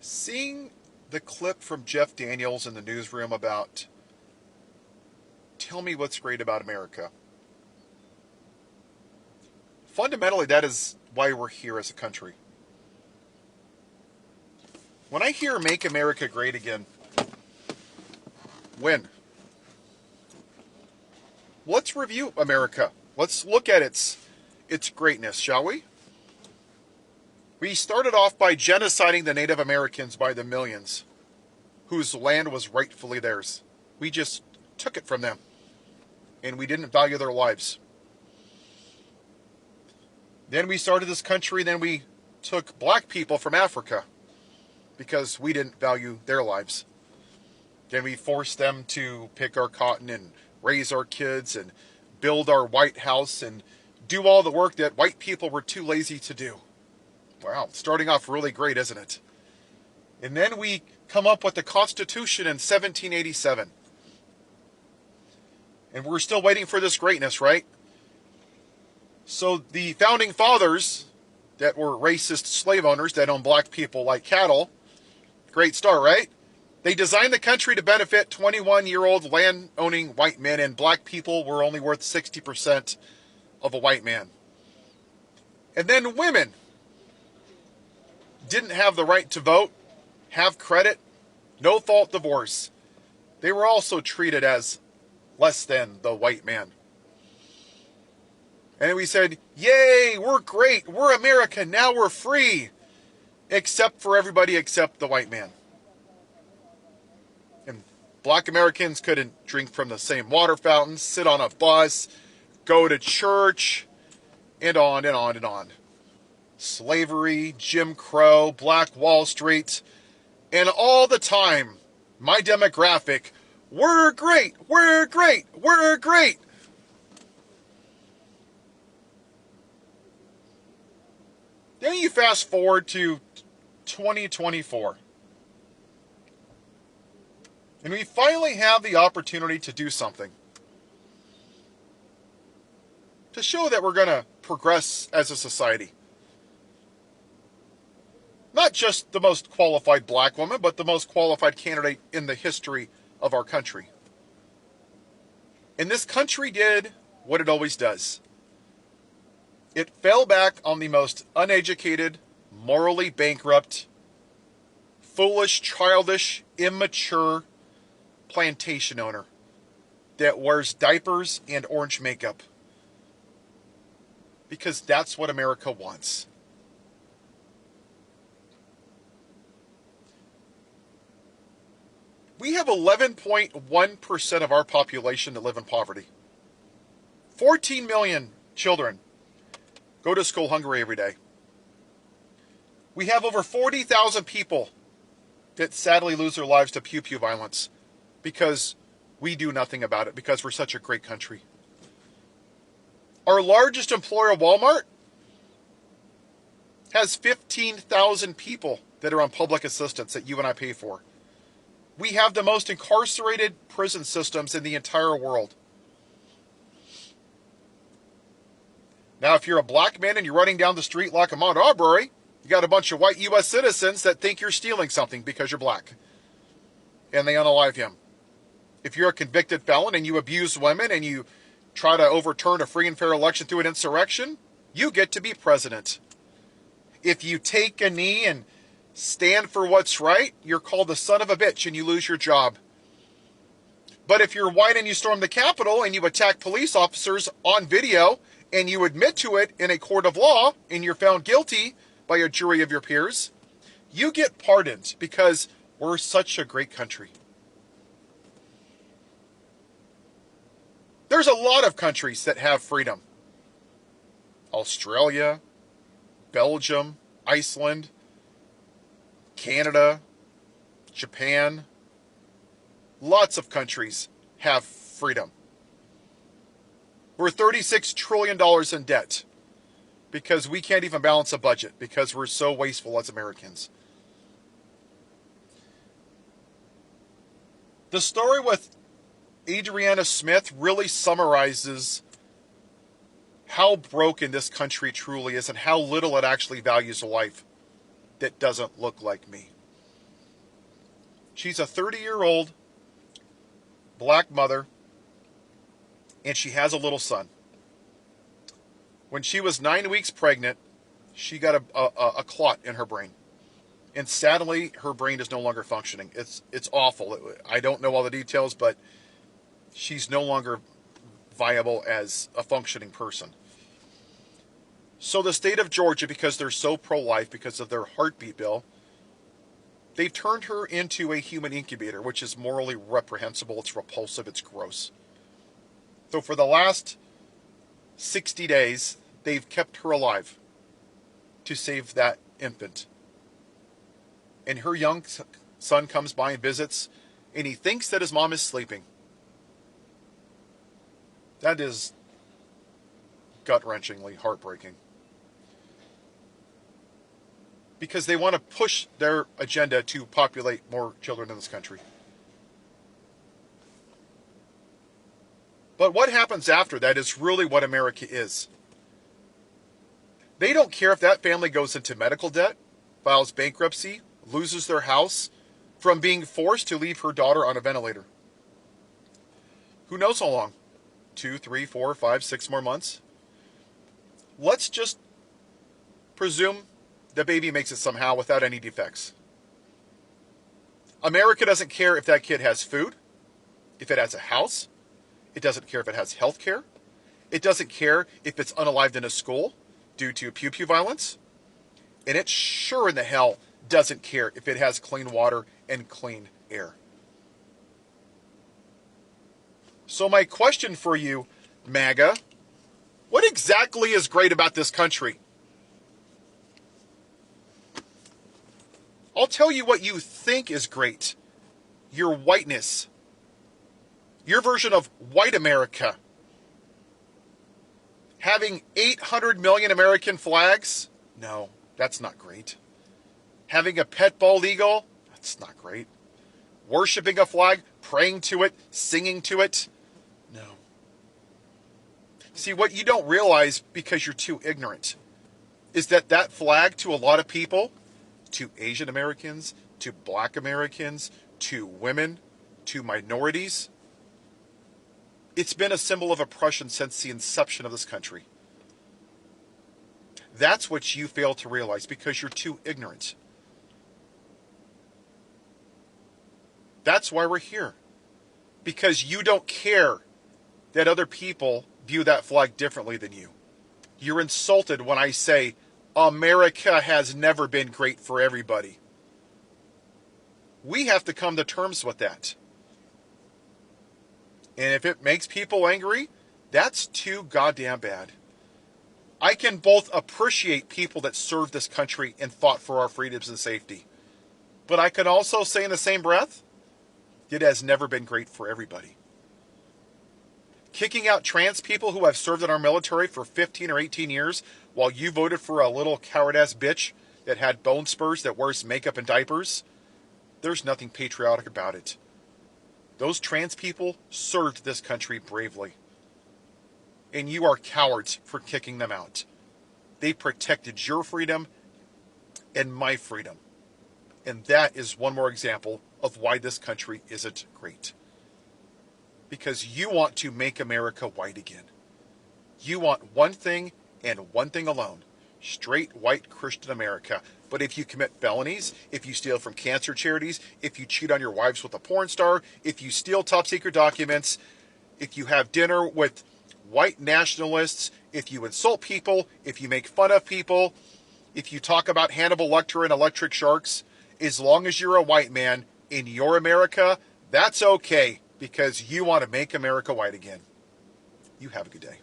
Seeing the clip from Jeff Daniels in the newsroom about tell me what's great about America. Fundamentally, that is why we're here as a country. When I hear Make America Great Again, when? Let's review America. Let's look at its greatness, shall we? We started off by genociding the Native Americans by the millions, whose land was rightfully theirs. We just took it from them, and we didn't value their lives. Then we started this country, then we took black people from Africa, because we didn't value their lives. Then we forced them to pick our cotton and raise our kids and build our White House and do all the work that white people were too lazy to do. Wow, starting off really great, isn't it? And then we come up with the Constitution in 1787. And we're still waiting for this greatness, right? So the founding fathers that were racist slave owners that owned black people like cattle, great start, right? They designed the country to benefit 21-year-old land-owning white men, and black people were only worth 60% of a white man. And then women didn't have the right to vote, have credit, no-fault divorce. They were also treated as less than the white man. And we said, yay, we're great, we're America, now we're free, except for everybody except the white man. And black Americans couldn't drink from the same water fountains, sit on a bus, go to church, and on and on and on. Slavery, Jim Crow, Black Wall Street, and all the time, my demographic, we're great, we're great, we're great. Then you fast forward to 2024. And we finally have the opportunity to do something. To show that we're going to progress as a society. Not just the most qualified black woman, but the most qualified candidate in the history of our country. And this country did what it always does. It fell back on the most uneducated, morally bankrupt, foolish, childish, immature plantation owner that wears diapers and orange makeup. Because that's what America wants. We have 11.1% of our population that live in poverty. 14 million children go to school hungry every day. We have over 40,000 people that sadly lose their lives to pew-pew violence because we do nothing about it, because we're such a great country. Our largest employer, Walmart, has 15,000 people that are on public assistance that you and I pay for. We have the most incarcerated prison systems in the entire world. Now, if you're a black man and you're running down the street like Ahmaud Arbery, you got a bunch of white U.S. citizens that think you're stealing something because you're black. And they unalive him. If you're a convicted felon and you abuse women and you try to overturn a free and fair election through an insurrection, you get to be president. If you take a knee and stand for what's right, you're called the son of a bitch and you lose your job. But if you're white and you storm the Capitol and you attack police officers on video and you admit to it in a court of law and you're found guilty by a jury of your peers, you get pardoned because we're such a great country. There's a lot of countries that have freedom. Australia, Belgium, Iceland, Canada, Japan. Lots of countries have freedom. We're $36 trillion in debt because we can't even balance a budget because we're so wasteful as Americans. The story with Adriana Smith really summarizes how broken this country truly is and how little it actually values a life that doesn't look like me. She's a 30-year-old black mother, and she has a little son. When she was 9 weeks pregnant, she got a clot in her brain. And sadly, her brain is no longer functioning. It's awful. I don't know all the details, but she's no longer viable as a functioning person. So the state of Georgia, because they're so pro-life, because of their heartbeat bill, they've turned her into a human incubator, which is morally reprehensible. It's repulsive. It's gross. So for the last 60 days, they've kept her alive to save that infant. And her young son comes by and visits, and he thinks that his mom is sleeping. That is gut-wrenchingly heartbreaking. Because they want to push their agenda to populate more children in this country. But what happens after that is really what America is. They don't care if that family goes into medical debt, files bankruptcy, loses their house from being forced to leave her daughter on a ventilator. Who knows how long? 2, 3, 4, 5, 6 more months? Let's just presume the baby makes it somehow without any defects. America doesn't care if that kid has food, if it has a house. It doesn't care if it has health care. It doesn't care if it's unalived in a school due to pew-pew violence. And it sure in the hell doesn't care if it has clean water and clean air. So my question for you, MAGA, what exactly is great about this country? I'll tell you what you think is great. Your whiteness. Your version of white America. Having 800 million American flags? No, that's not great. Having a pet bald eagle? That's not great. Worshipping a flag, praying to it, singing to it? No. See, what you don't realize because you're too ignorant is that that flag to a lot of people, to Asian Americans, to black Americans, to women, to minorities, it's been a symbol of oppression since the inception of this country. That's what you fail to realize because you're too ignorant. That's why we're here. Because you don't care that other people view that flag differently than you. You're insulted when I say America has never been great for everybody. We have to come to terms with that. And if it makes people angry, that's too goddamn bad. I can both appreciate people that served this country and fought for our freedoms and safety. But I can also say in the same breath, it has never been great for everybody. Kicking out trans people who have served in our military for 15 or 18 years while you voted for a little coward-ass bitch that had bone spurs that wears makeup and diapers, there's nothing patriotic about it. Those trans people served this country bravely. And you are cowards for kicking them out. They protected your freedom and my freedom. And that is one more example of why this country isn't great. Because you want to make America white again. You want one thing and one thing alone. Straight white Christian America. But if you commit felonies, if you steal from cancer charities, if you cheat on your wives with a porn star, if you steal top secret documents, if you have dinner with white nationalists, if you insult people, if you make fun of people, if you talk about Hannibal Lecter and electric sharks, as long as you're a white man in your America, that's okay because you want to make America white again. You have a good day.